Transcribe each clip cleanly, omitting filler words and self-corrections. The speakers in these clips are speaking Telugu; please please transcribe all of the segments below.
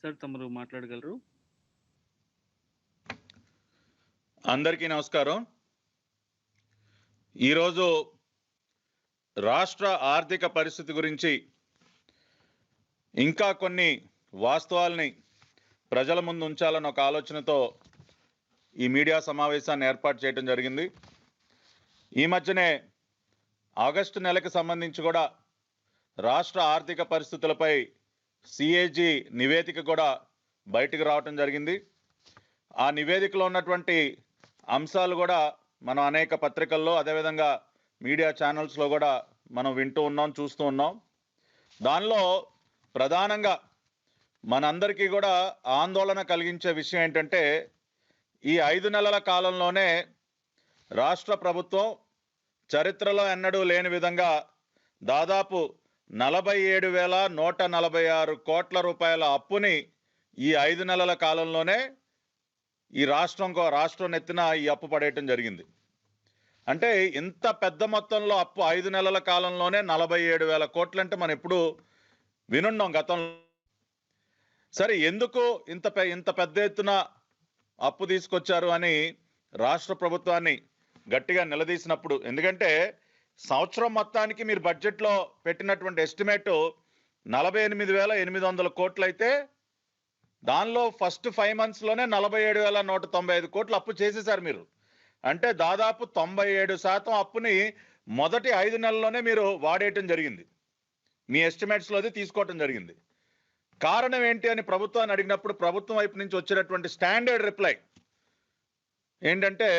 సార్ తమరు మాట్లాడగలరు. అందరికీ నమస్కారం. ఈరోజు రాష్ట్ర ఆర్థిక పరిస్థితి గురించి ఇంకా కొన్ని వాస్తవాల్ని ప్రజల ముందు ఉంచాలని ఒక ఆలోచనతో ఈ మీడియా సమావేశాన్ని ఏర్పాటు చేయడం జరిగింది. ఈ మధ్యనే ఆగస్టు నెలకు సంబంధించి కూడా రాష్ట్ర ఆర్థిక పరిస్థితులపై సిఏజీ నివేదిక కూడా బయటకు రావటం జరిగింది. ఆ నివేదికలో ఉన్నటువంటి అంశాలు కూడా మనం అనేక పత్రికల్లో అదేవిధంగా మీడియా ఛానల్స్లో కూడా మనం వింటూ ఉన్నాం, చూస్తూ ఉన్నాం. దానిలో ప్రధానంగా మనందరికీ కూడా ఆందోళన కలిగించే విషయం ఏంటంటే, ఈ 5 నెలల కాలంలోనే రాష్ట్ర ప్రభుత్వం చరిత్రలో ఎన్నడూ లేని విధంగా దాదాపు 47,146 కోట్ల రూపాయల అప్పుని ఈ 5 నెలల కాలంలోనే ఈ రాష్ట్రం నెత్తిన ఈ అప్పు పడేయటం జరిగింది. అంటే ఇంత పెద్ద మొత్తంలో అప్పు 5 నెలల కాలంలోనే 47,000 కోట్లు అంటే మనం ఎప్పుడు వినున్నాం గతంలో. సరే, ఎందుకు ఇంత పెద్ద ఎత్తున అప్పు తీసుకొచ్చారు అని రాష్ట్ర ప్రభుత్వాన్ని గట్టిగా నిలదీసినప్పుడు, ఎందుకంటే సంవత్సరం మొత్తానికి మీరు బడ్జెట్లో పెట్టినటువంటి ఎస్టిమేటు 48,800 కోట్లు అయితే దానిలో ఫస్ట్ 5 monthsలోనే 47,195 కోట్లు అప్పు చేసేశారు మీరు. అంటే దాదాపు 97% అప్పుని మొదటి 5 నెలల్లోనే మీరు వాడేయటం జరిగింది. మీ ఎస్టిమేట్స్లోది తీసుకోవటం జరిగింది. కారణం ఏంటి అని ప్రభుత్వాన్ని అడిగినప్పుడు ప్రభుత్వం వైపు నుంచి వచ్చినటువంటి స్టాండర్డ్ రిప్లై ఏంటంటే,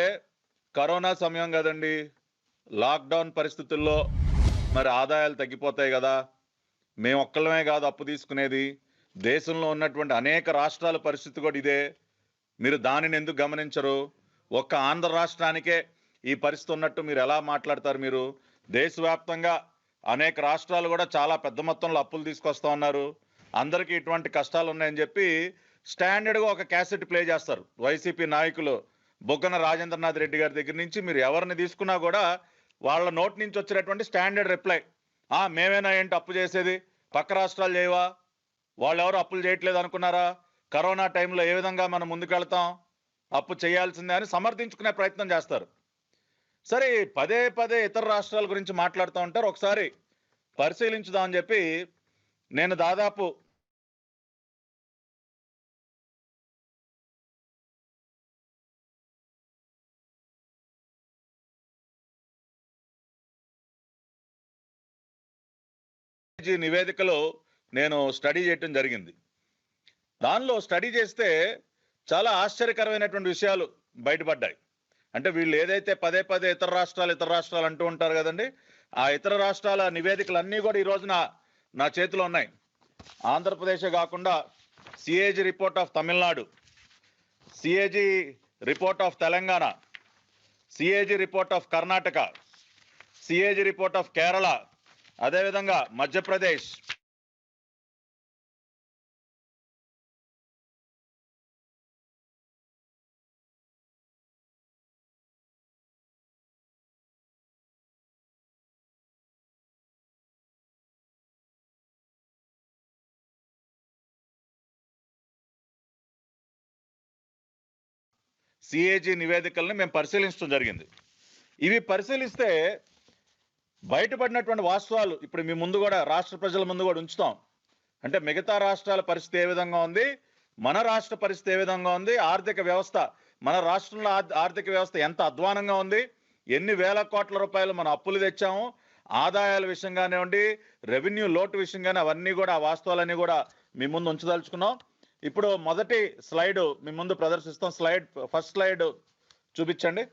కరోనా సమయం కదండి, లాక్డౌన్ పరిస్థితుల్లో మరి ఆదాయాలు తగ్గిపోతాయి కదా, మేము ఒక్కళ్ళమే కాదు అప్పు తీసుకునేది, దేశంలో ఉన్నటువంటి అనేక రాష్ట్రాల పరిస్థితి కూడా ఇదే, మీరు దానిని ఎందుకు గమనించరు? ఒక్క ఆంధ్ర రాష్ట్రానికే ఈ పరిస్థితి ఉన్నట్టు మీరు ఎలా మాట్లాడతారు? మీరు దేశవ్యాప్తంగా అనేక రాష్ట్రాలు కూడా చాలా పెద్ద మొత్తంలో అప్పులు తీసుకొస్తా ఉన్నారు, అందరికీ ఇటువంటి కష్టాలు ఉన్నాయని చెప్పి స్టాండర్డ్గా ఒక క్యాసెట్ ప్లే చేస్తారు. వైసీపీ నాయకులు బొగ్గన రాజేంద్రనాథ్ రెడ్డి గారి దగ్గర నుంచి మీరు ఎవరిని తీసుకున్నా కూడా వాళ్ళ నోటి నుంచి వచ్చినటువంటి స్టాండర్డ్ రిప్లై, మేమేనా ఏంటి అప్పు చేసేది, పక్క రాష్ట్రాలు చేయవా, వాళ్ళు ఎవరు అప్పులు చేయట్లేదు అనుకున్నారా, కరోనా టైంలో ఏ విధంగా మనం ముందుకెళ్తాం, అప్పు చేయాల్సిందే అని సమర్థించుకునే ప్రయత్నం చేస్తారు. సరే, పదే పదే ఇతర రాష్ట్రాల గురించి మాట్లాడుతూ ఉంటారు. ఒకసారి పరిశీలించుదామని చెప్పి నేను దాదాపు నివేదికలో నేను స్టడీ చేయటం జరిగింది. దానిలో స్టడీ చేస్తే చాలా ఆశ్చర్యకరమైనటువంటి విషయాలు బయటపడ్డాయి. అంటే వీళ్ళు ఏదైతే పదే పదే ఇతర రాష్ట్రాలు అంటూ ఉంటారు కదండి, ఆ ఇతర రాష్ట్రాల నివేదికలు అన్నీ కూడా ఈ రోజున నా చేతిలో ఉన్నాయి. ఆంధ్రప్రదేశ్ కాకుండా CAG report of Tamil Nadu, CAG report of Telangana, CAG report of Karnataka, CAG report of Kerala, అదేవిధంగా మధ్యప్రదేశ్, సిఏజీ నివేదికల్ని మేము పరిశీలించడం జరిగింది. ఇవి పరిశీలిస్తే బయటపడినటువంటి వాస్తవాలు ఇప్పుడు మీ ముందు కూడా రాష్ట్ర ప్రజల ముందు కూడా ఉంచుతాం. అంటే మిగతా రాష్ట్రాల పరిస్థితి ఏ విధంగా ఉంది, మన రాష్ట్ర పరిస్థితి ఏ విధంగా ఉంది, ఆర్థిక వ్యవస్థ మన రాష్ట్రంలో ఆర్థిక వ్యవస్థ ఎంత అధ్వానంగా ఉంది, ఎన్ని వేల కోట్ల రూపాయలు మనం అప్పులు తెచ్చాము, ఆదాయాల విషయంగానే ఉండి రెవెన్యూ లోటు విషయంగానే అవన్నీ కూడా ఆ వాస్తవాలన్నీ కూడా మీ ముందు ఉంచదలుచుకున్నాం. ఇప్పుడు మొదటి స్లైడ్ మీ ముందు ప్రదర్శిస్తాం. ఫస్ట్ స్లైడ్ చూపించండి.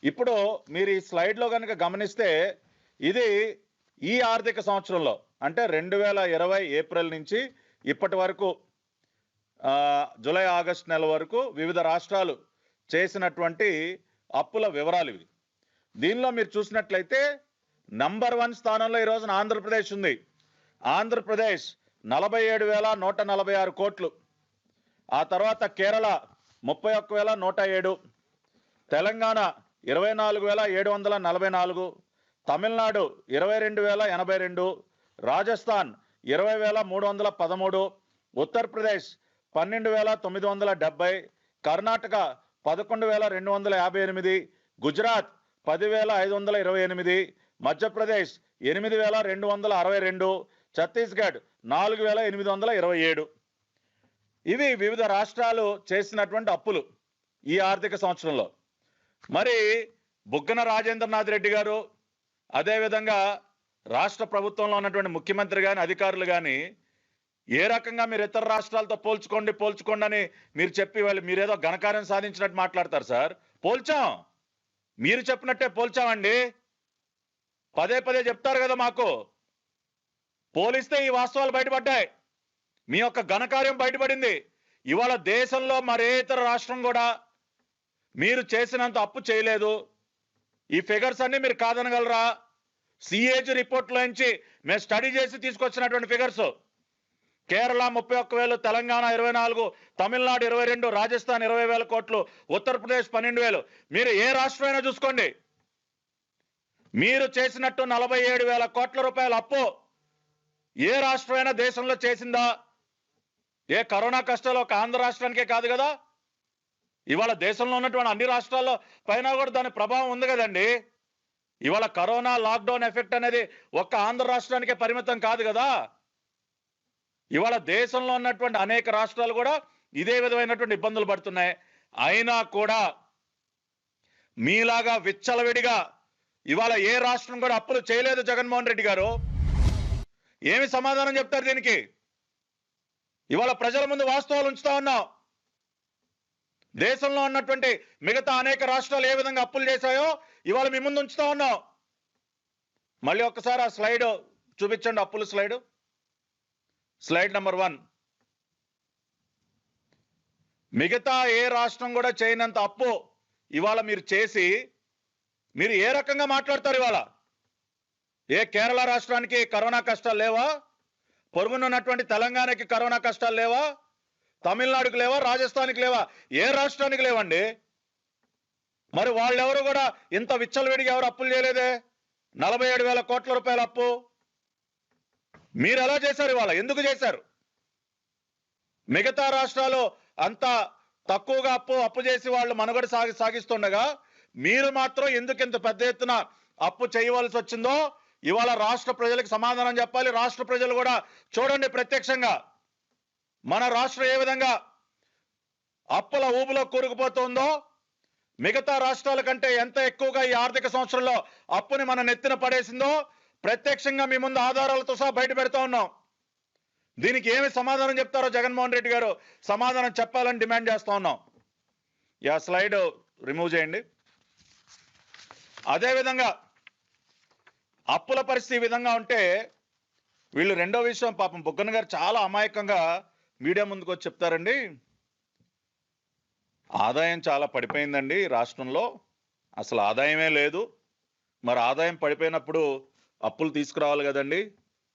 ఇప్పుడు మీరు ఈ స్లైడ్లో కనుక గమనిస్తే ఇది ఈ ఆర్థిక సంవత్సరంలో అంటే 2020 ఏప్రిల్ నుంచి ఇప్పటి వరకు జూలై ఆగస్టు నెల వరకు వివిధ రాష్ట్రాలు చేసినటువంటి అప్పుల వివరాలు ఇవి. దీనిలో మీరు చూసినట్లయితే నంబర్ 1 స్థానంలో ఈ రోజున ఆంధ్రప్రదేశ్ ఉంది. ఆంధ్రప్రదేశ్ 47,146 కోట్లు. ఆ తర్వాత కేరళ 31,107, తెలంగాణ 24,744, తమిళనాడు 22,082, రాజస్థాన్ 20,313, ఉత్తరప్రదేశ్ 12,970, కర్ణాటక 11,258, గుజరాత్ 10,528, మధ్యప్రదేశ్ 8,262, ఛత్తీస్గఢ్ 4,827. ఇవి వివిధ రాష్ట్రాలు చేసినటువంటి అప్పులు ఈ ఆర్థిక సంవత్సరంలో. మరి బుగ్గన రాజేంద్రనాథ్ రెడ్డి గారు, అదేవిధంగా రాష్ట్ర ప్రభుత్వంలో ఉన్నటువంటి ముఖ్యమంత్రి కానీ అధికారులు కానీ ఏ రకంగా మీరు ఇతర రాష్ట్రాలతో పోల్చుకోండి అని మీరు చెప్పి మీరేదో ఘనకార్యం సాధించినట్టు మాట్లాడతారు సార్. పోల్చాం, మీరు చెప్పినట్టే పోల్చామండి. పదే పదే చెప్తారు కదా మాకు. పోలిస్తే ఈ వాస్తవాలు బయటపడ్డాయి, మీ యొక్క ఘనకార్యం బయటపడింది. ఇవాళ దేశంలో మరే ఇతర రాష్ట్రం కూడా మీరు చేసినంత అప్పు చేయలేదు. ఈ ఫిగర్స్ అన్ని మీరు కాదనగలరా? సిఏజీ రిపోర్ట్లో నుంచి మేము స్టడీ చేసి తీసుకొచ్చినటువంటి ఫిగర్స్. కేరళ 31,000, తెలంగాణ 24, తమిళనాడు 22, రాజస్థాన్ 20,000 కోట్లు, ఉత్తరప్రదేశ్ 12,000. మీరు ఏ రాష్ట్రమైనా చూసుకోండి, మీరు చేసినట్టు 47,000 కోట్ల రూపాయల అప్పు ఏ రాష్ట్రమైనా దేశంలో చేసిందా? ఏ కరోనా కష్టాలు ఒక ఆంధ్ర రాష్ట్రానికే కాదు కదా, ఇవాళ దేశంలో ఉన్నటువంటి అన్ని రాష్ట్రాల్లో పైన కూడా దాని ప్రభావం ఉంది కదండి. ఇవాళ కరోనా లాక్డౌన్ ఎఫెక్ట్ అనేది ఒక్క ఆంధ్ర రాష్ట్రానికే పరిమితం కాదు కదా. ఇవాళ దేశంలో ఉన్నటువంటి అనేక రాష్ట్రాలు కూడా ఇదే విధమైనటువంటి ఇబ్బందులు పడుతున్నాయి. అయినా కూడా మీలాగా విచ్చలవిడిగా ఇవాళ ఏ రాష్ట్రం కూడా అప్పులు చేయలేదు. జగన్మోహన్ రెడ్డి గారు ఏమి సమాధానం చెప్తారు దీనికి? ఇవాళ ప్రజల ముందు వాస్తవాలు ఉంచుతా ఉన్నాం. దేశంలో ఉన్నటువంటి మిగతా అనేక రాష్ట్రాలు ఏ విధంగా అప్పులు చేశాయో ఇవాళ మీ ముందు ఉంచుతా ఉన్నాం. మళ్ళీ ఒక్కసారి ఆ స్లైడ్ చూపించండి, అప్పుల స్లైడ్ నెంబర్ 1. మిగతా ఏ రాష్ట్రం కూడా చేయనంత అప్పు ఇవాళ మీరు చేసి మీరు ఏ రకంగా మాట్లాడతారు? ఇవాళ ఏ కేరళ రాష్ట్రానికి కరోనా కష్టాలు లేవా? పొరుగునున్నటువంటి తెలంగాణకి కరోనా కష్టాలు లేవా? తమిళనాడుకి లేవా? రాజస్థాన్కి లేవా? ఏ రాష్ట్రానికి లేవండి? మరి వాళ్ళెవరు కూడా ఇంత విచ్చలవిడిగా ఎవరు అప్పులు చేయలేదే. 47,000 కోట్ల రూపాయల అప్పు మీరు ఎలా చేశారు? ఇవాళ ఎందుకు చేశారు? మిగతా రాష్ట్రాలు అంత తక్కువగా అప్పు చేసి వాళ్ళు మనుగడ సాగిస్తుండగా మీరు మాత్రం ఎందుకు ఇంత పెద్ద ఎత్తున అప్పు చేయవలసి వచ్చిందో ఇవాళ రాష్ట్ర ప్రజలకు సమాధానం చెప్పాలి. రాష్ట్ర ప్రజలు కూడా చూడండి ప్రత్యక్షంగా మన రాష్ట్రం ఏ విధంగా అప్పుల ఊబులో కూరుకుపోతుందో, మిగతా రాష్ట్రాల కంటే ఎంత ఎక్కువగా ఈ ఆర్థిక సంవత్సరంలో అప్పుని మన నెత్తిన పడేసిందో ప్రత్యక్షంగా మీ ముందు ఆధారాలతో సహా బయట పెడతా ఉన్నాం. దీనికి ఏమి సమాధానం చెప్తారో జగన్మోహన్ రెడ్డి గారు సమాధానం చెప్పాలని డిమాండ్ చేస్తా ఉన్నాం. యా స్లైడ్ రిమూవ్ చేయండి. అదేవిధంగా అప్పుల పరిస్థితి ఈ విధంగా ఉంటే వీళ్ళు రెండో విషయం, పాపం బుగ్గన గారు చాలా అమాయకంగా మీడియా ముందుకు వచ్చి చెప్తారండి, ఆదాయం చాలా పడిపోయిందండి రాష్ట్రంలో, అసలు ఆదాయమే లేదు. మరి ఆదాయం పడిపోయినప్పుడు అప్పులు తీసుకురావాలి కదండి,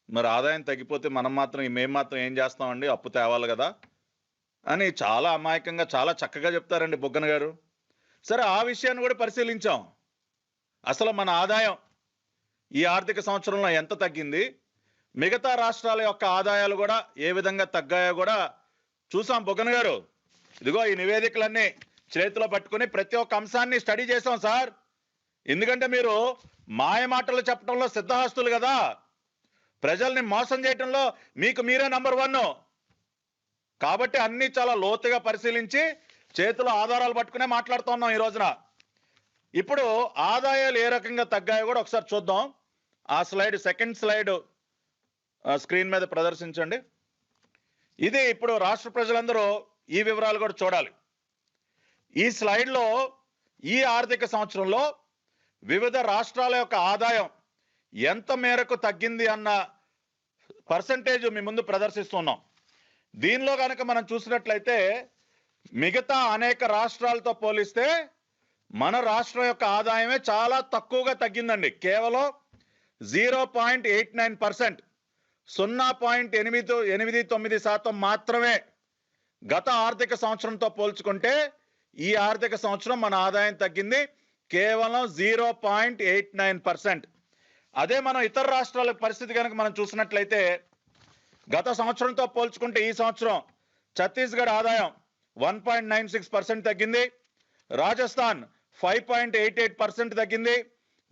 మరి ఆదాయం తగ్గిపోతే మేము మాత్రం ఏం చేస్తామండి, అప్పు తేవాలి కదా అని చాలా అమాయకంగా చాలా చక్కగా చెప్తారండి బుగ్గన గారు. సరే, ఆ విషయాన్ని కూడా పరిశీలించాం. అసలు మన ఆదాయం ఈ ఆర్థిక సంవత్సరంలో ఎంత తగ్గింది, మిగతా రాష్ట్రాల యొక్క ఆదాయాలు కూడా ఏ విధంగా తగ్గాయో కూడా చూసాం బుగ్గన గారు. ఇదిగో ఈ నివేదికలన్నీ చేతిలో పట్టుకుని ప్రతి ఒక్క అంశాన్ని స్టడీ చేసాం సార్. ఎందుకంటే మీరు మాయ మాటలు చెప్పడంలో సిద్ధహస్తులు కదా, ప్రజల్ని మోసం చేయడంలో మీకు మీరే నంబర్ 1. కాబట్టి అన్ని చాలా లోతుగా పరిశీలించి చేతిలో ఆధారాలు పట్టుకునే మాట్లాడుతూ ఉన్నాం ఈ రోజున. ఇప్పుడు ఆదాయాలు ఏ రకంగా తగ్గాయో కూడా ఒకసారి చూద్దాం. ఆ స్లైడ్, సెకండ్ స్లైడ్ స్క్రీన్ మీద ప్రదర్శించండి. ఇది ఇప్పుడు రాష్ట్ర ప్రజలందరూ ఈ వివరాలు కూడా చూడాలి. ఈ స్లైడ్లో ఈ ఆర్థిక సంవత్సరంలో వివిధ రాష్ట్రాల యొక్క ఆదాయం ఎంత మేరకు తగ్గింది అన్న పర్సంటేజ్ మీ ముందు ప్రదర్శిస్తున్నాం. దీనిలో కనుక మనం చూసినట్లయితే మిగతా అనేక రాష్ట్రాలతో పోలిస్తే మన రాష్ట్రం యొక్క ఆదాయమే చాలా తక్కువగా తగ్గిందండి. కేవలం 0.89%, 0.89% మాత్రమే గత ఆర్థిక సంవత్సరంతో పోల్చుకుంటే ఈ ఆర్థిక సంవత్సరం మన ఆదాయం తగ్గింది కేవలం 0.89%. అదే మనం ఇతర రాష్ట్రాల పరిస్థితి కనుక మనం చూసినట్లయితే గత సంవత్సరంతో పోల్చుకుంటే ఈ సంవత్సరం ఛత్తీస్గఢ్ ఆదాయం 1.96% తగ్గింది, రాజస్థాన్ 5.88% తగ్గింది,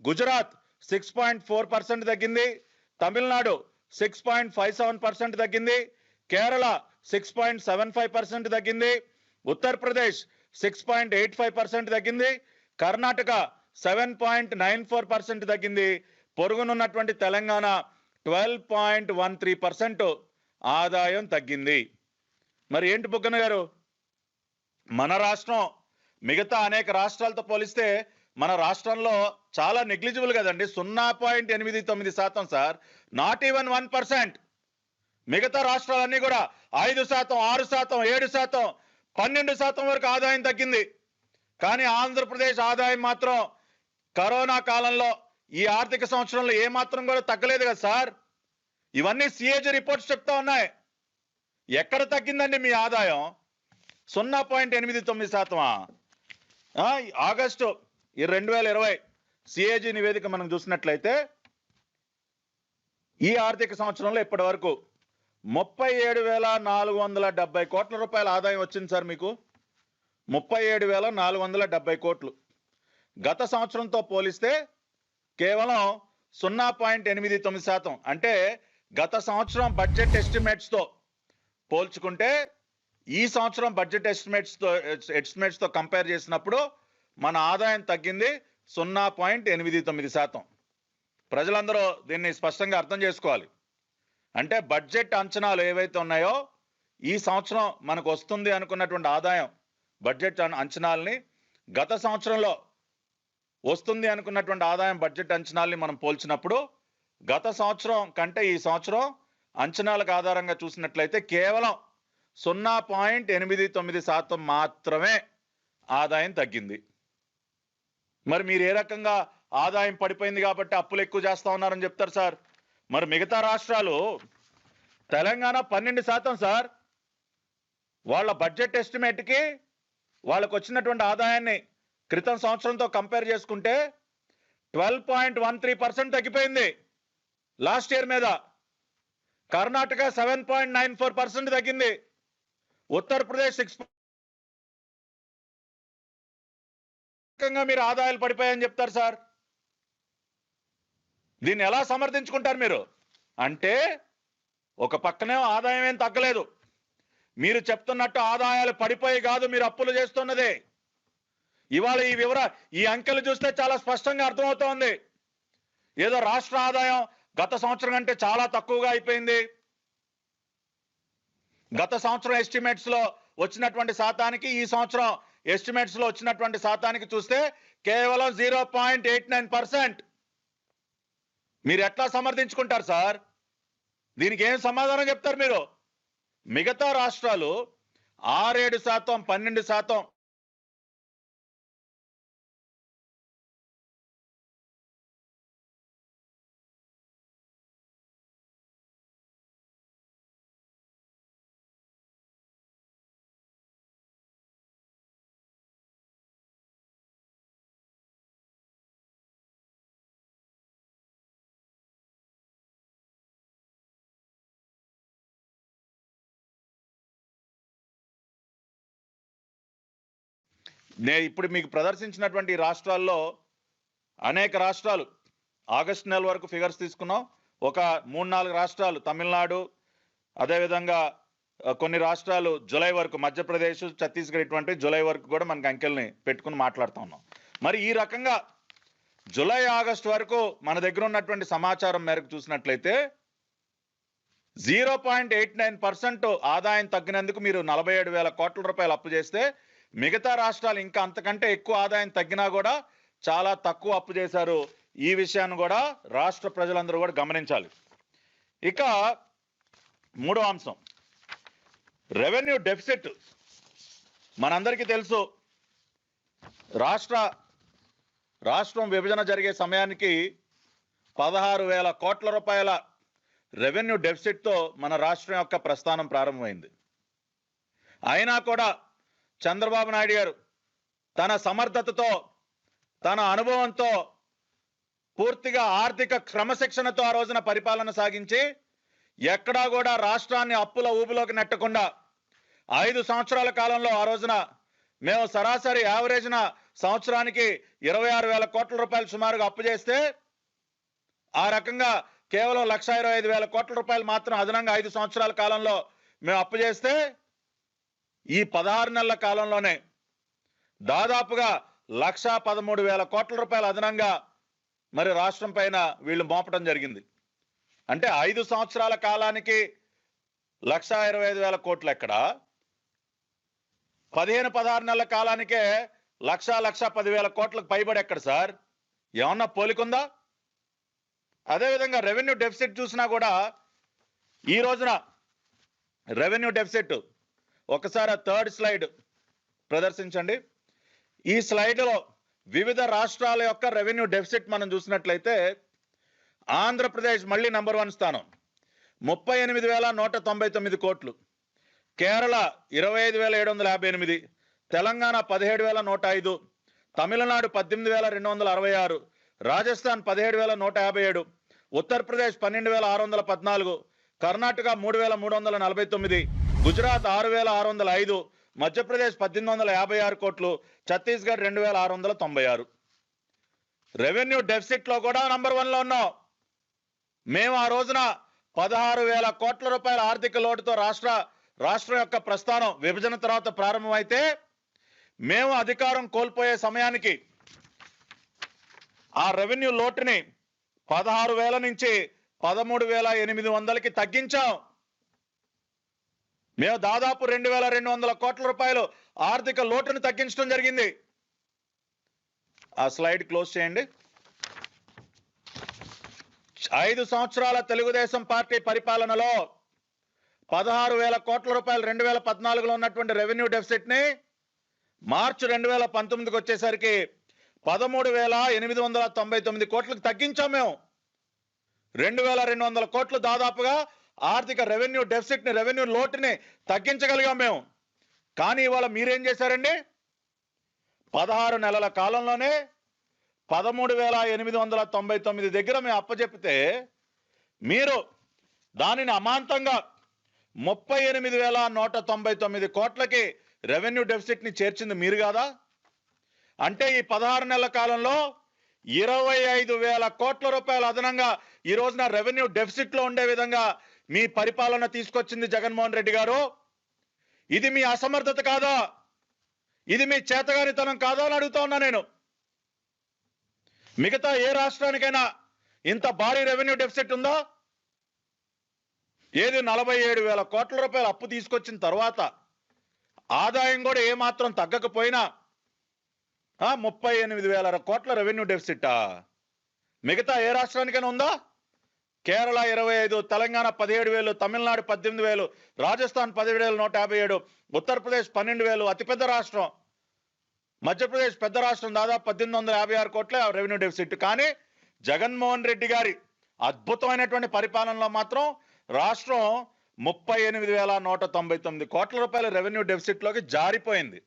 గుజరాత్ 6.4% తగ్గింది, తమిళనాడు 6.57% తగ్గింది, కేరళ 6.75% తగ్గింది, ఉత్తరప్రదేశ్ 6.85% తగ్గింది, కర్ణాటక 7.94% తగ్గింది, పొరుగునున్నటువంటి తెలంగాణ 12.13% ఆదాయం తగ్గింది. మరి ఏంటి బుగ్గన గారు, మన రాష్ట్రం మిగతా అనేక రాష్ట్రాలతో పోలిస్తే మన రాష్ట్రంలో చాలా నెగ్లిజిబుల్ కదండి, 0.89% సార్, నాట్ ఈవెన్ 1%. మిగతా రాష్ట్రాలన్నీ కూడా 5%, 6%, 7%, 12% వరకు ఆదాయం తగ్గింది. కానీ ఆంధ్రప్రదేశ్ ఆదాయం మాత్రం కరోనా కాలంలో ఈ ఆర్థిక సంవత్సరంలో ఏమాత్రం కూడా తగ్గలేదు కదా సార్. ఇవన్నీ సిఏజీ రిపోర్ట్స్ చెప్తా ఉన్నాయి. ఎక్కడ తగ్గిందండి మీ ఆదాయం? 0.89%. ఆగస్టు 2020 సిఏజీ నివేదిక మనం చూసినట్లయితే ఈ ఆర్థిక సంవత్సరంలో ఇప్పటి వరకు 37,470 కోట్ల రూపాయల ఆదాయం వచ్చింది సార్ మీకు. 37,470 కోట్లు. గత సంవత్సరంతో పోలిస్తే కేవలం 0.89%. అంటే గత సంవత్సరం బడ్జెట్ ఎస్టిమేట్స్తో పోల్చుకుంటే ఈ సంవత్సరం బడ్జెట్ ఎస్టిమేట్స్తో కంపేర్ చేసినప్పుడు మన ఆదాయం తగ్గింది 0.89%. ప్రజలందరూ దీన్ని స్పష్టంగా అర్థం చేసుకోవాలి. అంటే బడ్జెట్ అంచనాలు ఏవైతే ఉన్నాయో ఈ సంవత్సరం మనకు వస్తుంది అనుకున్నటువంటి ఆదాయం బడ్జెట్ అంచనాలని గత సంవత్సరంలో వస్తుంది అనుకున్నటువంటి ఆదాయం బడ్జెట్ అంచనాల్ని మనం పోల్చినప్పుడు గత సంవత్సరం కంటే ఈ సంవత్సరం అంచనాలకు ఆధారంగా చూసినట్లయితే కేవలం 0.89% మాత్రమే ఆదాయం తగ్గింది. మరి మీరు ఏ రకంగా ఆదాయం పడిపోయింది కాబట్టి అప్పులు ఎక్కువ చేస్తా ఉన్నారని చెప్తారు సార్? మరి మిగతా రాష్ట్రాలు, తెలంగాణ 12% సార్, వాళ్ళ బడ్జెట్ ఎస్టిమేట్కి వాళ్ళకు వచ్చినటువంటి ఆదాయాన్ని క్రితం సంవత్సరంతో కంపేర్ చేసుకుంటే 12.13% తగ్గిపోయింది లాస్ట్ ఇయర్ మీద. కర్ణాటక 7.94% తగ్గింది, ఉత్తరప్రదేశ్ 6%. మీరు ఆదాయాలు పడిపోయాయని చెప్తారు సార్. దీన్ని ఎలా సమర్థించుకుంటారు మీరు? అంటే ఒక పక్కనే ఆదాయం ఏం తగ్గలేదు, మీరు చెప్తున్నట్టు ఆదాయాలు పడిపోయి కాదు, మీరు అప్పులు చేస్తున్నదే. ఇవాళ ఈ అంకెలు చూస్తే చాలా స్పష్టంగా అర్థమవుతోంది. ఏదో రాష్ట్ర ఆదాయం గత సంవత్సరం కంటే చాలా తక్కువగా అయిపోయింది. గత సంవత్సరం ఎస్టిమేట్స్ లో వచ్చినటువంటి శాతానికి ఈ సంవత్సరం ఎస్టిమేట్స్ లో వచ్చినటువంటి శాతానికి చూస్తే కేవలం 0.89%. మీరు ఎట్లా సమర్థించుకుంటారు సార్? దీనికి ఏం సమాధానం చెప్తారు మీరు? మిగతా రాష్ట్రాలు 6-7%, 12%. ఇప్పుడు మీకు ప్రదర్శించినటువంటి రాష్ట్రాల్లో అనేక రాష్ట్రాలు ఆగస్టు నెల వరకు ఫిగర్స్ తీసుకున్నాం. ఒక 3-4 రాష్ట్రాలు, తమిళనాడు, అదేవిధంగా కొన్ని రాష్ట్రాలు జూలై వరకు, మధ్యప్రదేశ్, ఛత్తీస్గఢ్, ఇటువంటి జూలై వరకు కూడా మనకి అంకెల్ని పెట్టుకుని మాట్లాడుతూ ఉన్నాం. మరి ఈ రకంగా జూలై ఆగస్టు వరకు మన దగ్గర ఉన్నటువంటి సమాచారం మేరకు చూసినట్లయితే 0.89% ఆదాయం తగ్గినందుకు మీరు 47,000 కోట్ల రూపాయలు అప్పు చేస్తే, మిగతా రాష్ట్రాలు ఇంకా అంతకంటే ఎక్కువ ఆదాయం తగ్గినా కూడా చాలా తక్కువ అప్పు చేశారు. ఈ విషయాన్ని కూడా రాష్ట్ర ప్రజలందరూ కూడా గమనించాలి. ఇక మూడో అంశం, రెవెన్యూ డెఫిసిట్. మనందరికీ తెలుసు, రాష్ట్రం విభజన జరిగే సమయానికి 16,000 కోట్ల రూపాయల రెవెన్యూ డెఫిసిట్తో మన రాష్ట్రం యొక్క ప్రస్థానం ప్రారంభమైంది. అయినా కూడా చంద్రబాబు నాయుడు గారు తన సమర్థతతో, తన అనుభవంతో, పూర్తిగా ఆర్థిక క్రమశిక్షణతో ఆ రోజున పరిపాలన సాగించి ఎక్కడా కూడా రాష్ట్రాన్ని అప్పుల ఊబిలోకి నెట్టకుండా 5 సంవత్సరాల కాలంలో ఆ రోజున మేము సరాసరి యావరేజ్న సంవత్సరానికి 26,000 కోట్ల రూపాయలు సుమారుగా అప్పు చేస్తే ఆ రకంగా కేవలం 1,25,000 కోట్ల రూపాయలు మాత్రం అదనంగా 5 సంవత్సరాల కాలంలో మేము అప్పు చేస్తే ఈ 16 నెలల కాలంలోనే దాదాపుగా 1,13,000 కోట్ల రూపాయలు అదనంగా మరి రాష్ట్రం పైన వీళ్ళు మోపడం జరిగింది. అంటే 5 సంవత్సరాల కాలానికి 1,25,000 కోట్లు ఎక్కడ, 15-16 నెలల కాలానికే 1,10,000 కోట్లకు పైబడి ఎక్కడ సార్? ఏమన్నా పోలికుందా? అదేవిధంగా రెవెన్యూ డెఫిసిట్ చూసినా కూడా ఈ రోజున రెవెన్యూ డెఫిసిట్ ఒకసారి థర్డ్ స్లైడ్ ప్రదర్శించండి. ఈ స్లైడ్లో వివిధ రాష్ట్రాల యొక్క రెవెన్యూ డెఫిసిట్ మనం చూసినట్లయితే ఆంధ్రప్రదేశ్ మళ్ళీ నంబర్ 1 స్థానం 38,199 కోట్లు, కేరళ 25,758, తెలంగాణ 17,105, తమిళనాడు 18,266, రాజస్థాన్ 17,157, ఉత్తరప్రదేశ్ 12,614, కర్ణాటక 3,349, గుజరాత్ 6,605, మధ్యప్రదేశ్ 1,856 కోట్లు, ఛత్తీస్గఢ్ 2,696. రెవెన్యూ డెఫిసిట్ లో కూడా నంబర్ 1లో ఉన్నాం. మేము ఆ రోజున 16,000 కోట్ల రూపాయల ఆర్థిక లోటుతో రాష్ట్రం యొక్క ప్రస్థానం విభజన తర్వాత ప్రారంభమైతే మేము అధికారం కోల్పోయే సమయానికి ఆ రెవెన్యూ లోటుని 16,000 నుంచి 13,800కి తగ్గించాం. మేము దాదాపు 2,200 కోట్ల రూపాయలు ఆర్థిక లోటును తగ్గించడం జరిగింది. ఆ స్లైడ్ క్లోజ్ చేయండి. 5 సంవత్సరాల తెలుగుదేశం పార్టీ పరిపాలనలో 16,000 కోట్ల రూపాయలు 2014లో ఉన్నటువంటి రెవెన్యూ డెఫిసిట్ ని మార్చి 2019కి వచ్చేసరికి 13,899 కోట్లకు తగ్గించాం. మేము 2,200 కోట్లు దాదాపుగా ఆర్థిక రెవెన్యూ డెఫిసిట్ ని, రెవెన్యూ లోటుని తగ్గించగలిగాం మేము. కానీ ఇవాళ మీరేం చేశారండి? 16 నెలల కాలంలోనే 13,899 దగ్గర మేము అప్పచెప్పితే మీరు దానిని అమాంతంగా 38,199 కోట్లకి రెవెన్యూ డెఫిసిట్ ని చేర్చింది మీరు కాదా? అంటే ఈ 16 నెలల కాలంలో 25,000 కోట్ల రూపాయలు అదనంగా ఈ రోజున రెవెన్యూ డెఫిసిట్ లో ఉండే విధంగా మీ పరిపాలన తీసుకొచ్చింది జగన్మోహన్ రెడ్డి గారు. ఇది మీ అసమర్థత కాదా? ఇది మీ చేతగానితనం కాదా అని అడుగుతా ఉన్నా నేను. మిగతా ఏ రాష్ట్రానికైనా ఇంత భారీ రెవెన్యూ డెఫిసిట్ ఉందా? ఏది 47,000 కోట్ల రూపాయలు అప్పు తీసుకొచ్చిన తర్వాత ఆదాయం కూడా ఏమాత్రం తగ్గకపోయినా 38,000 కోట్ల రెవెన్యూ డెఫిసిటా? మిగతా ఏ రాష్ట్రానికైనా ఉందా? కేరళ 25, తెలంగాణ 17,000, తమిళనాడు 18,000, రాజస్థాన్ 17,157, ఉత్తరప్రదేశ్ 12,000, అతిపెద్ద రాష్ట్రం మధ్యప్రదేశ్ పెద్ద రాష్ట్రం దాదాపు 1,856 కోట్ల రెవెన్యూ డెఫిసిట్. కానీ జగన్మోహన్ రెడ్డి గారి అద్భుతమైనటువంటి పరిపాలనలో మాత్రం రాష్ట్రం 38,199 కోట్ల రూపాయల రెవెన్యూ డెఫిసిట్ లోకి జారిపోయింది.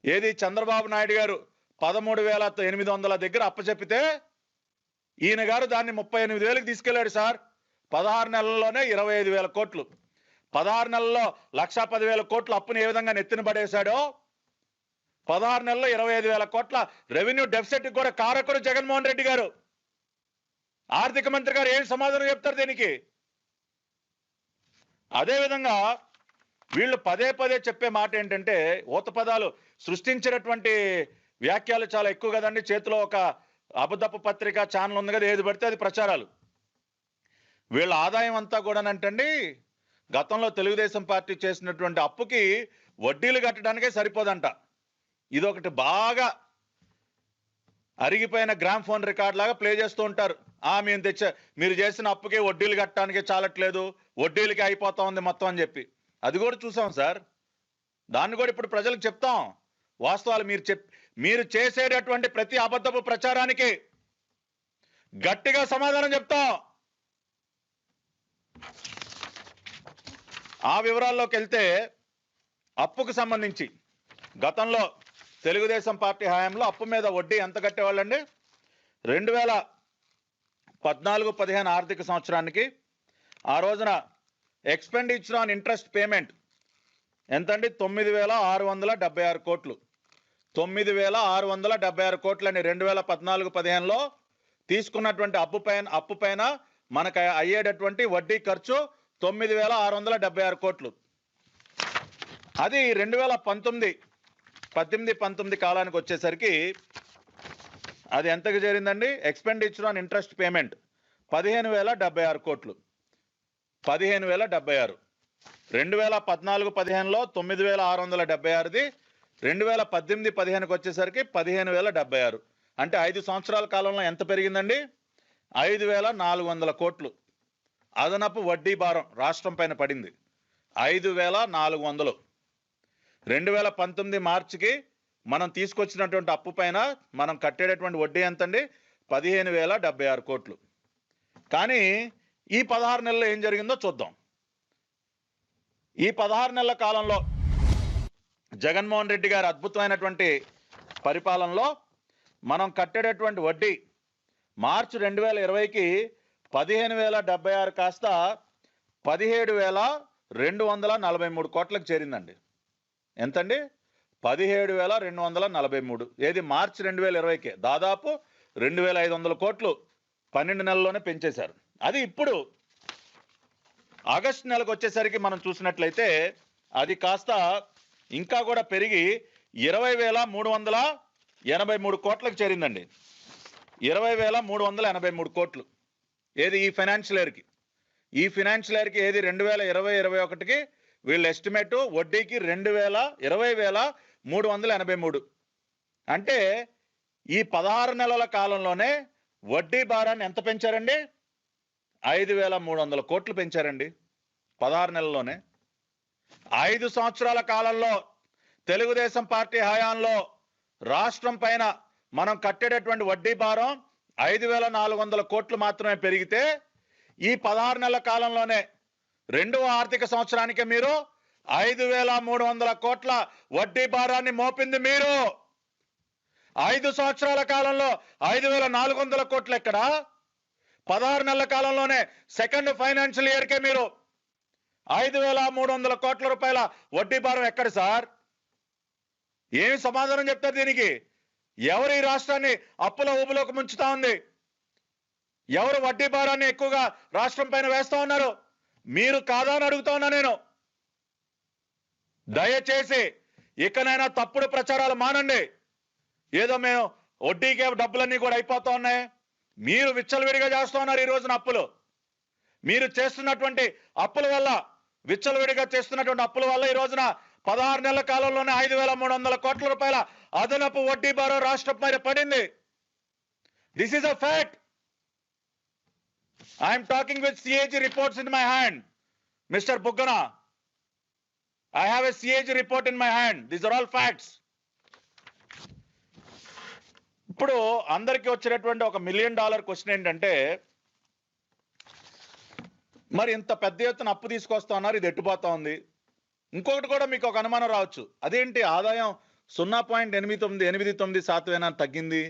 ఏది చంద్రబాబు నాయుడు గారు 13,800 దగ్గర అప్పచెప్పితే ఈయన గారు దాన్ని 38,000కి తీసుకెళ్లాడు సార్. 16 నెలల్లోనే 25,000 కోట్లు, 16 నెలల్లో 1,10,000 కోట్ల అప్పుని ఏ విధంగా నెత్తిన పడేశాడో 16 నెలల్లో 25,000 కోట్ల రెవెన్యూ డెఫిసిట్ కూడా కారకుడు జగన్మోహన్ రెడ్డి గారు. ఆర్థిక మంత్రి గారు ఏం సమాధానం చెప్తారు దీనికి? అదేవిధంగా వీళ్ళు పదే పదే చెప్పే మాట ఏంటంటే ఊత పదాలు సృష్టించినటువంటి వ్యాఖ్యలు చాలా ఎక్కువ కదండి. చేతిలో ఒక అబద్ధపు పత్రిక ఛానల్ ఉంది కదా, ఏది పడితే అది ప్రచారాలు. వీళ్ళ ఆదాయం అంతా కూడానంటండి గతంలో తెలుగుదేశం పార్టీ చేసినటువంటి అప్పుకి వడ్డీలు కట్టడానికే సరిపోదంట. ఇదొకటి బాగా అరిగిపోయిన గ్రామ్ ఫోన్ రికార్డ్ లాగా ప్లే చేస్తూ ఉంటారు. మీరు చేసిన అప్పుకి వడ్డీలు కట్టడానికి చాలట్లేదు, వడ్డీలకి అయిపోతా ఉంది మొత్తం అని చెప్పి. అది కూడా చూసాం సార్. దాన్ని కూడా ఇప్పుడు ప్రజలకు చెప్తాం. వాస్తవాలు మీరు చేసేటటువంటి ప్రతి అబద్ధపు ప్రచారానికి గట్టిగా సమాధానం చెప్తాం. ఆ వివరాల్లోకి వెళ్తే అప్పుకు సంబంధించి గతంలో తెలుగుదేశం పార్టీ హయాంలో అప్పు మీద వడ్డీ ఎంత కట్టేవాళ్ళండి? 2014-15 ఆర్థిక సంవత్సరానికి ఆ రోజున ఎక్స్పెండిచర్ ఆన్ ఇంట్రెస్ట్ పేమెంట్ ఎంతండి? 9,676 కోట్లు. 9,676 కోట్లని 2014-15లో తీసుకున్నటువంటి అప్పు పైన మనకు అయ్యేటటువంటి వడ్డీ ఖర్చు 9,676 కోట్లు. అది 2018-19 కాలానికి వచ్చేసరికి అది ఎంతకు చేరిందండి? ఎక్స్పెండిచర్ ఆన్ ఇంట్రెస్ట్ పేమెంట్ 15,076 కోట్లు. 15,076. 2014-15లో 9,676ది, 2018-15కి వచ్చేసరికి 15,076. అంటే 5 సంవత్సరాల కాలంలో ఎంత పెరిగిందండి? 5,400 కోట్లు అదనపు వడ్డీ భారం రాష్ట్రం పైన పడింది. 5,400. 2019 మార్చికి మనం తీసుకొచ్చినటువంటి అప్పు పైన మనం కట్టేటటువంటి వడ్డీ ఎంతండి? 15,076 కోట్లు. కానీ ఈ 16 నెలల్లో ఏం జరిగిందో చూద్దాం. ఈ 16 నెలల కాలంలో జగన్మోహన్ రెడ్డి గారి అద్భుతమైనటువంటి పరిపాలనలో మనం కట్టేటటువంటి వడ్డీ మార్చి 2020కి 15,076 కాస్త 17,243 కోట్లకు చేరిందండి. ఎంతండి? 17,243. ఏది? మార్చి 2020కే. దాదాపు 2,500 కోట్లు 12 నెలల్లోనే పెంచేశారు. అది ఇప్పుడు ఆగస్టు నెలకు వచ్చేసరికి మనం చూసినట్లయితే అది కాస్త ఇంకా కూడా పెరిగి 20,383 కోట్లకు చేరిందండి. 20,383 కోట్లు. ఏది? ఈ ఫైనాన్షియల్ ఇయర్కి. ఈ ఫైనాన్షియల్ ఇయర్కి ఏది? 2020-21కి వీళ్ళ ఎస్టిమేట్ వడ్డీకి 20,383. అంటే ఈ 16 నెలల కాలంలోనే వడ్డీ భారాన్ని ఎంత పెంచారండి? 5,300 కోట్లు పెంచారండి 16 నెలల్లోనే. 5 సంవత్సరాల కాలంలో తెలుగుదేశం పార్టీ హయాంలో రాష్ట్రం పైన మనం కట్టేటటువంటి వడ్డీ భారం 5,400 కోట్లు మాత్రమే పెరిగితే ఈ 16 నెలల కాలంలోనే రెండవ ఆర్థిక సంవత్సరానికి మీరు 5,300 కోట్ల వడ్డీ భారాన్ని మోపింది మీరు. 5 సంవత్సరాల కాలంలో 5,400 కోట్లు ఎక్కడ? 16 నెలల కాలంలోనే సెకండ్ ఫైనాన్షియల్ ఇయర్కే మీరు 5,300 కోట్ల రూపాయల వడ్డీ భారం ఎక్కడ సార్? ఏమి సమాధానం చెప్తారు దీనికి? ఎవరు ఈ రాష్ట్రాన్ని అప్పుల ఊబులోకి ముంచుతా ఉంది? ఎవరు వడ్డీ భారాన్ని ఎక్కువగా రాష్ట్రం పైన వేస్తా ఉన్నారు? మీరు కాదా అని అడుగుతా ఉన్నా నేను. దయచేసి ఇకనైనా తప్పుడు ప్రచారాలు మానండి. ఏదో మేము వడ్డీకే డబ్బులన్నీ కూడా అయిపోతా ఉన్నాయి. మీరు విచ్చలవిడిగా చేస్తూ ఉన్నారు ఈ రోజున అప్పులు. మీరు చేస్తున్నటువంటి అప్పుల వల్ల, విచ్చలవిడిగా చేస్తున్నటువంటి అప్పుల వల్ల ఈ రోజున 16 నెలల కాలంలోనే 5,300 కోట్ల రూపాయల అదనపు వడ్డీ భారం రాష్ట్రం పైన పడింది. This is a fact. I'm talking with CAG reports in my hand, mister Buggana. I have a CAG report in my hand. These are all facts. ఇప్పుడు అందరికీ వచ్చినటువంటి ఒక $1 మిలియన్ క్వశ్చన్ ఏంటంటే, మరి ఇంత పెద్ద ఎత్తున అప్పు తీసుకొస్తా ఉన్నారు, ఇది ఎట్టుపోతా ఉంది. ఇంకొకటి కూడా మీకు ఒక అనుమానం రావచ్చు, అదేంటి ఆదాయం 0.89% తగ్గింది?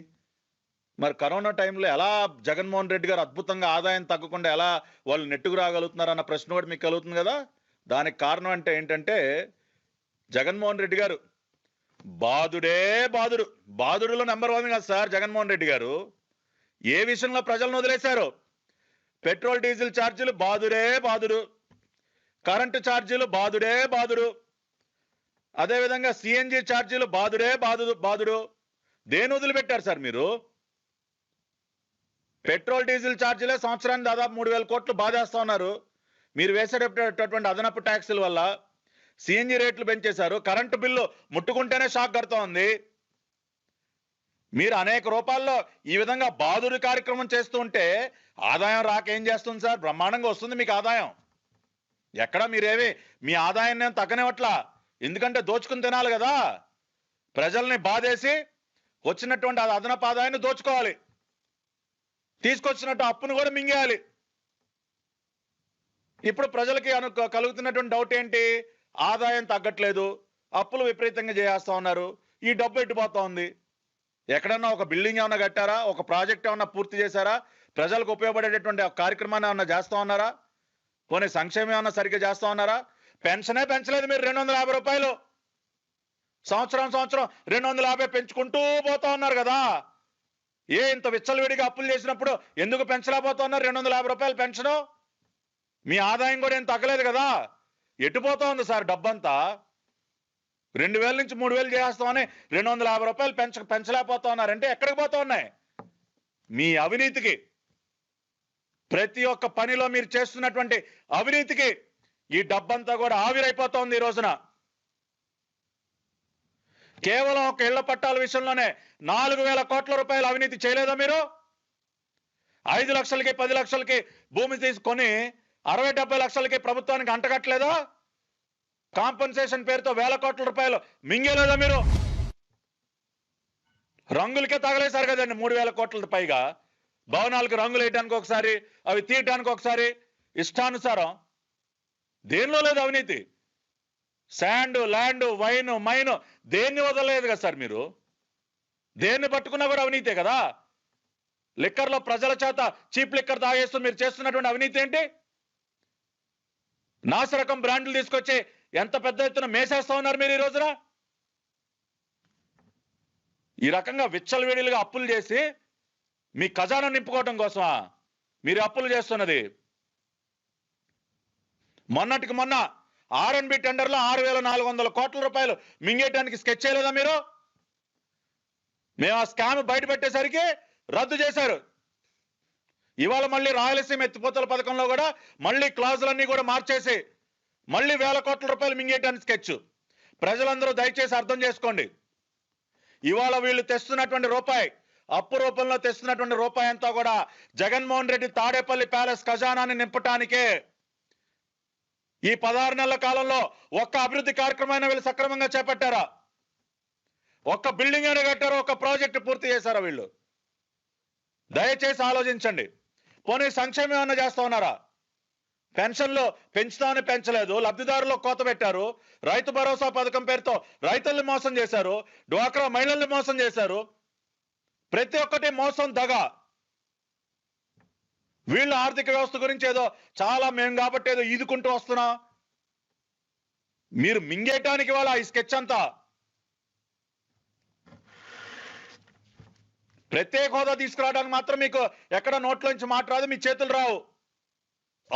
మరి కరోనా టైంలో ఎలా జగన్మోహన్ రెడ్డి గారు అద్భుతంగా ఆదాయం తగ్గకుండా ఎలా వాళ్ళు నెట్టుకు రాగలుగుతున్నారు అన్న ప్రశ్న కూడా మీకు కలుగుతుంది కదా. దానికి కారణం అంటే ఏంటంటే, జగన్మోహన్ రెడ్డి గారు బాదుడులో నెంబర్ 1 కదా సార్ జగన్మోహన్ రెడ్డి గారు. ఏ విషయంలో ప్రజలను వదిలేశారు? పెట్రోల్ డీజిల్ ఛార్జీలు బాదుడు, కరెంటు ఛార్జీలు బాదుడు, అదేవిధంగా CNG ఛార్జీలు బాదుడు. దేని వదిలిపెట్టారు సార్ మీరు? పెట్రోల్ డీజిల్ ఛార్జీలే సంవత్సరానికి దాదాపు 3,000 కోట్లు బాధేస్తా ఉన్నారు. మీరు వేసేటటువంటి అదనపు ట్యాక్సుల వల్ల CNG రేట్లు పెంచేశారు. కరెంటు బిల్లు ముట్టుకుంటేనే షాక్ కడుతూ ఉంది. మీరు అనేక రూపాల్లో ఈ విధంగా బాదుడు కార్యక్రమం చేస్తూ ఉంటే ఆదాయం రాక ఏం చేస్తుంది సార్? బ్రహ్మాండంగా వస్తుంది మీకు ఆదాయం. ఎక్కడ మీరేవి మీ ఆదాయాన్ని నేను తగ్గనివ్వట్లా. ఎందుకంటే దోచుకుని తినాలి కదా. ప్రజల్ని బాధేసి వచ్చినటువంటి అదనపు ఆదాయాన్ని దోచుకోవాలి, తీసుకొచ్చినట్టు అప్పును కూడా మింగేయాలి. ఇప్పుడు ప్రజలకి కలుగుతున్నటువంటి డౌట్ ఏంటి? ఆదాయం తగ్గట్లేదు, అప్పులు విపరీతంగా చేస్తా ఉన్నారు, ఈ డబ్బు ఎట్టుపోతా ఉంది. ఎక్కడన్నా ఒక బిల్డింగ్ ఏమన్నా కట్టారా? ఒక ప్రాజెక్ట్ ఏమన్నా పూర్తి చేశారా? ప్రజలకు ఉపయోగపడేటటువంటి కార్యక్రమాన్ని ఏమన్నా చేస్తా ఉన్నారా? పోనీ సంక్షేమం ఏమన్నా సరిగ్గా చేస్తా ఉన్నారా? పెన్షనే పెంచలేదు మీరు 250 రూపాయలు. సంవత్సరం 250 పెంచుకుంటూ పోతా ఉన్నారు కదా. ఇంత విచ్చలవిడిగా అప్పులు చేసినప్పుడు ఎందుకు పెంచలేకపోతా ఉన్నారు 250 రూపాయలు పెన్షను? మీ ఆదాయం కూడా ఏం తగ్గలేదు కదా. ఎటుపోతా ఉంది సార్ డబ్బంతా? 2000 నుంచి 3000 చేస్తామని 250 రూపాయలు పెంచలేకపోతా ఉన్నారంటే ఎక్కడికి పోతా ఉన్నాయి? మీ అవినీతికి, ప్రతి ఒక్క పనిలో మీరు చేస్తున్నటువంటి అవినీతికి ఈ డబ్బంతా కూడా ఆవిరైపోతా ఉంది ఈ రోజున. కేవలం ఒక ఇళ్ల పట్టాల విషయంలోనే 4000 కోట్ల రూపాయలు అవినీతి చేయలేదా మీరు? 5 లక్షలకి 10 లక్షలకి భూమి తీసుకొని 60-70 లక్షలకి ప్రభుత్వానికి అంటగట్టలేదా? కాంపన్సేషన్ పేరుతో 1000 కోట్ల రూపాయలు మింగేలేదా మీరు? రంగులకే తగలేశారు కదండి 3000 కోట్ల పైగా. భవనాలకు రంగులు వేయడానికి ఒకసారి, అవి తీయటానికి ఒకసారి, ఇష్టానుసారం. దేనిలో లేదు అవినీతి? శాండ్, ల్యాండ్, వైన్, మైన్ దేన్ని వదలలేదు కదా సార్ మీరు. దేన్ని పట్టుకున్నా కూడా అవినీతే కదా. లిక్కర్లో ప్రజల చేత చీప్ లిక్కర్ తాగేస్తూ మీరు చేస్తున్నటువంటి అవినీతి ఏంటి? నాసిరకం బ్రాండ్లు తీసుకొచ్చి ఎంత పెద్ద ఎత్తున మేసేస్తా ఉన్నారు మీరు ఈ రోజున. ఈ రకంగా విచ్చలవిడిలుగా అప్పులు చేసి మీ ఖజానా నింపుకోవడం కోసమా మీరు అప్పులు చేస్తున్నది? మొన్నటికి మొన్న R&B టెండర్లో 6400 కోట్ల రూపాయలు మింగేయడానికి స్కెచ్ చేయలేదా మీరు? మేము ఆ స్కామ్ బయట పెట్టేసరికి రద్దు చేశారు. ఇవాళ మళ్ళీ రాయలసీమ ఎత్తిపోతల పథకంలో కూడా మళ్ళీ క్లాజులన్నీ కూడా మార్చేసి మళ్ళీ 1000 కోట్ల రూపాయలు మింగేయడానికి స్కెచ్. ప్రజలందరూ దయచేసి అర్థం చేసుకోండి. ఇవాళ వీళ్ళు తెస్తున్నటువంటి రూపాయి, అప్పు రూపంలో తెస్తున్నటువంటి రూపాయి అంతా కూడా జగన్మోహన్ రెడ్డి తాడేపల్లి ప్యాలెస్ ఖజానాన్ని నింపటానికే. ఈ 16 నెలల కాలంలో ఒక్క అభివృద్ధి కార్యక్రమాన్ని వీళ్ళు సక్రమంగా చేపట్టారా? ఒక్క బిల్డింగ్ అయినా కట్టారా? ఒక్క ప్రాజెక్టు పూర్తి చేశారా వీళ్ళు? దయచేసి ఆలోచించండి. పోనీ సంక్షేమం ఏమన్నా చేస్తా ఉన్నారా? పెన్షన్లు పెంచుతామని పెంచలేదు, లబ్ధిదారుల్లో కోత పెట్టారు, రైతు భరోసా పథకం పేరుతో రైతుల్ని మోసం చేశారు, డ్వాక్రా మహిళల్ని మోసం చేశారు. ప్రతి ఒక్కటి మోసం, దగ. వీళ్ళ ఆర్థిక వ్యవస్థ గురించి ఏదో చాలా మేము కాబట్టి ఏదో ఈదుకుంటూ వస్తున్నా. మీరు మింగేయటానికి వాళ్ళ ఈ స్కెచ్ అంతా. ప్రత్యేక హోదా తీసుకురావడానికి మాత్రం మీకు ఎక్కడ నోట్లోంచి మాట రాదు, మీ చేతులు రావు.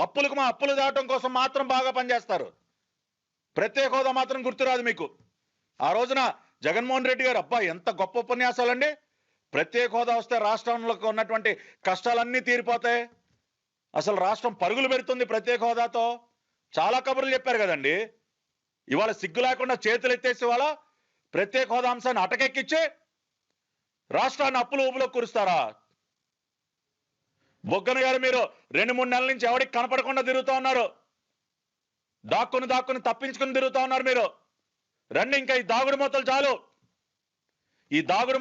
అప్పులు దాటం కోసం మాత్రం బాగా పనిచేస్తారు. ప్రత్యేక హోదా మాత్రం గుర్తురాదు మీకు. ఆ రోజున జగన్మోహన్ రెడ్డి గారు అబ్బా ఎంత గొప్ప ఉపన్యాసాలండి. ప్రత్యేక హోదా వస్తే రాష్ట్రంలో ఉన్నటువంటి కష్టాలన్నీ తీరిపోతాయి, అసలు రాష్ట్రం పరుగులు పెడుతుంది ప్రత్యేక హోదాతో, చాలా కబుర్లు చెప్పారు కదండి. ఇవాళ సిగ్గు లేకుండా చేతులు ఎత్తేసి వాళ్ళ ప్రత్యేక హోదా అంశాన్ని అటకెక్కించి రాష్ట్రాన్ని అప్పులు ఊపులో కురుస్తారా? బొగ్గన గారు మీరు 2-3 నెలల నుంచి ఎవరికి కనపడకుండా తిరుగుతూ ఉన్నారు. దాక్కుని తప్పించుకుని తిరుగుతూ ఉన్నారు మీరు. రండి, ఇంకా ఈ దాగుడు మూతలు చాలు. ఈ దాగుడు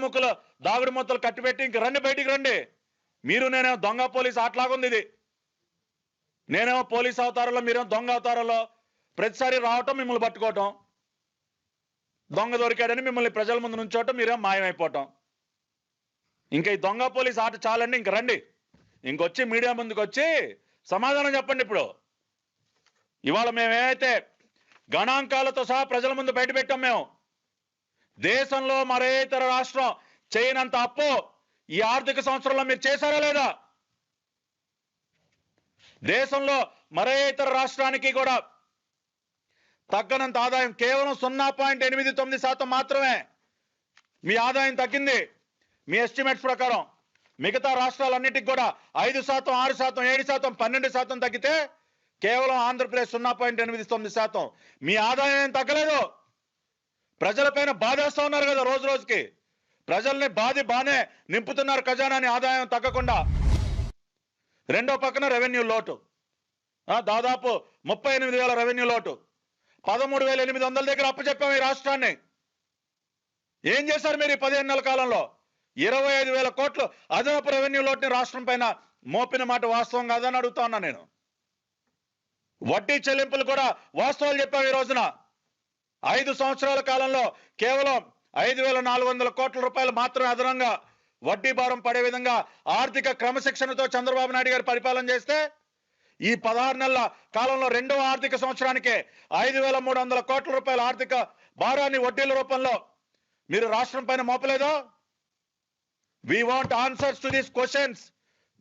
మూతలు కట్టిపెట్టి ఇంక రండి, బయటికి రండి. మీరు నేనేమో దొంగ పోలీసు ఆటలాగుంది ఇది. నేనేమో పోలీసు అవతారంలో, మీరేమో దొంగ అవతారంలో. ప్రతిసారి రావటం, మిమ్మల్ని పట్టుకోవటం, దొంగ దొరికాడని మిమ్మల్ని ప్రజల ముందు నుంచోవటం, మీరేమో మాయమైపోవటం. ఇంకా ఈ దొంగ పోలీసు ఆట చాలండి, ఇంక రండి. ఇంకొచ్చి మీడియా ముందుకు వచ్చి సమాధానం చెప్పండి. ఇప్పుడు ఇవాళ మేమేమైతే గణాంకాలతో సహా ప్రజల ముందు బయట పెట్టాం, మేము దేశంలో మరే ఇతర రాష్ట్రం చేయనంత అప్పు ఈ ఆర్థిక సంవత్సరంలో మీరు చేశారా లేదా? దేశంలో మరే ఇతర రాష్ట్రానికి కూడా తగ్గనంత ఆదాయం, కేవలం 0.89% మాత్రమే మీ ఆదాయం తగ్గింది మీ ఎస్టిమేట్స్ ప్రకారం. మిగతా రాష్ట్రాలన్నిటికి కూడా 5%, 6%, 7%, 12% తగ్గితే కేవలం ఆంధ్రప్రదేశ్ 0.89%. మీ ఆదాయం ఏం తగ్గలేదు. ప్రజలపైన బాధేస్తా ఉన్నారు కదా రోజు రోజుకి. ప్రజల్ని బానే నింపుతున్నారు ఖజానాని, ఆదాయం తగ్గకుండా. రెండో పక్కన రెవెన్యూ లోటు, దాదాపు 38,000 రెవెన్యూ లోటు. 13,800 దగ్గర అప్పచెప్పాము ఈ రాష్ట్రాన్ని. ఏం చేశారు మీరు ఈ 15 నెలల కాలంలో? 25,000 కోట్లు అదనపు రెవెన్యూ లోటుని రాష్ట్రం పైన మోపిన మాట వాస్తవం కాదని అడుగుతా ఉన్నా నేను. వడ్డీ చెల్లింపులు కూడా వాస్తవాలు చెప్పాము ఈ రోజున. 5 సంవత్సరాల కాలంలో కేవలం 5,400 కోట్ల రూపాయలు మాత్రమే అదనంగా వడ్డీ భారం పడే విధంగా ఆర్థిక క్రమశిక్షణతో చంద్రబాబు నాయుడు గారు పరిపాలన చేస్తే, ఈ 16 నెలల కాలంలో రెండవ ఆర్థిక సంవత్సరానికే 5,300 కోట్ల రూపాయల ఆర్థిక భారాన్ని వడ్డీల రూపంలో మీరు రాష్ట్రం పైన మోపలేదో? We want answers to these questions.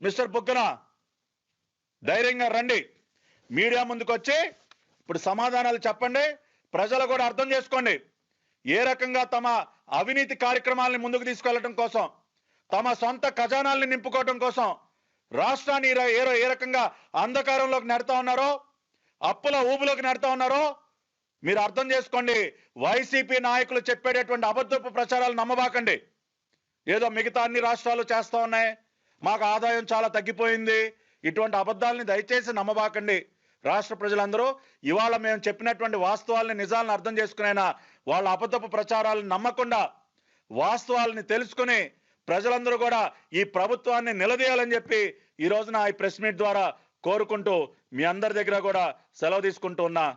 Mister Buggana, ధైర్యంగా రండి, మీడియా ముందుకు వచ్చి ఇప్పుడు సమాధానాలు చెప్పండి. ప్రజలు కూడా అర్థం చేసుకోండి, ఏ రకంగా తమ అవినీతి కార్యక్రమాలను ముందుకు తీసుకెళ్లడం కోసం, తమ సొంత ఖజానాల్ని నింపుకోవడం కోసం రాష్ట్రాన్ని ఏ రకంగా అంధకారంలోకి నెడతా ఉన్నారో, అప్పుల ఊబులోకి నెడతా ఉన్నారో మీరు అర్థం చేసుకోండి. వైసీపీ నాయకులు చెప్పేటటువంటి అబద్ధపు ప్రచారాలు నమ్మబాకండి. ఏదో మిగతా అన్ని రాష్ట్రాలు చేస్తా ఉన్నాయి, మాకు ఆదాయం చాలా తగ్గిపోయింది, ఇటువంటి అబద్ధాలని దయచేసి నమ్మబాకండి. రాష్ట్ర ప్రజలందరూ ఇవాళ మేము చెప్పినటువంటి వాస్తవాలని, నిజాలను అర్థం చేసుకునైనా వాళ్ళ అబద్ధపు ప్రచారాలను నమ్మకుండా వాస్తవాలని తెలుసుకుని ప్రజలందరూ కూడా ఈ ప్రభుత్వాన్ని నిలదీయాలని చెప్పి ఈ రోజున ఈ ప్రెస్ మీట్ ద్వారా కోరుకుంటూ మీ అందరి దగ్గర కూడా సెలవు తీసుకుంటూ ఉన్నా.